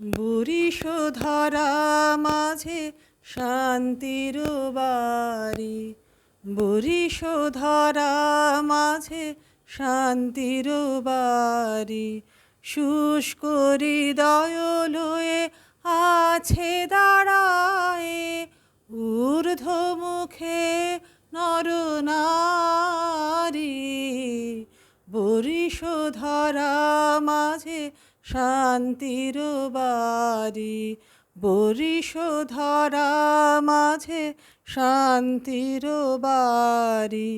বরিশধরা মাঝে শান্তির বাড়ি, বরিশধরা মাঝে শান্তির বাড়ি। শুষ্ক হৃদয় লয়ে আছে দাঁড়ায়ে, ঊর্ধ্বমুখে নরনারী। বরিশধরা মাঝে শান্তির বাড়ি, বরিশধরা মাঝে শান্তির বাড়ি।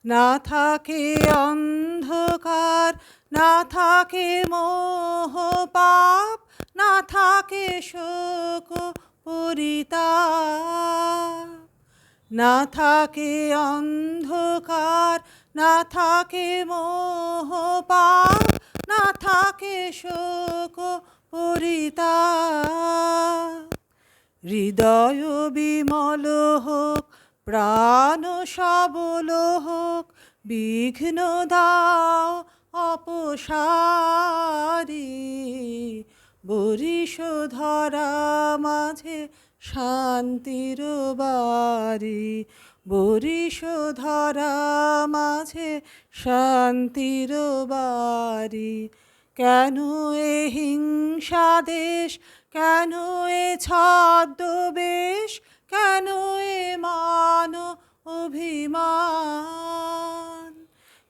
না থাকে অন্ধকার, না থাকে মোহ পাপ, না থাকে শোক পরিতাপ। না থাকে অন্ধকার, না থাকে মোহ পাপ, না থাকে শোক পরিতাপ। হৃদয় বিমল হোক, প্রাণ সবল হোক, বিঘ্ন দাও অপসারি। বরিশধরা মাঝে শান্তির বাড়ি, বরিশধরা মাঝে শান্তির বাড়ি। কেন এ হিংসা দেশ, কেন এ ছদ্মবেশ, কেন এ মান অভিমান?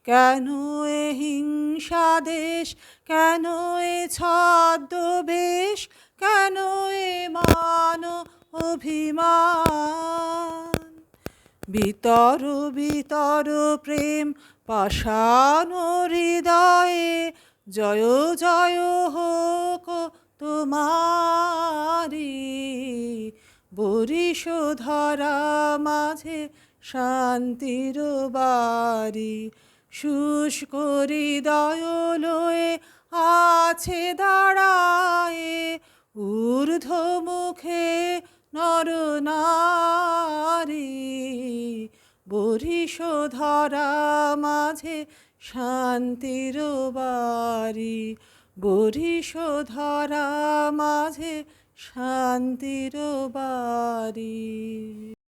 কেন এ হিংসা দেশ, কেন এ ছদ্মবেশ, কেন এ মান অভিমান? বিতর বিতর প্রেম পাষাণ হৃদয়ে, জয় জয় হোক তোমারি। বরিশধরা মাঝে শান্তির বাড়ি, শুষ্ক হৃদয় লয়ে আছে দাঁড়ায়ে, ঊর্ধ্বমুখে নরনারী। বরিশধরা মাঝে শান্তির বাড়ি, বরিশধরা মাঝে শান্তির বাড়ি।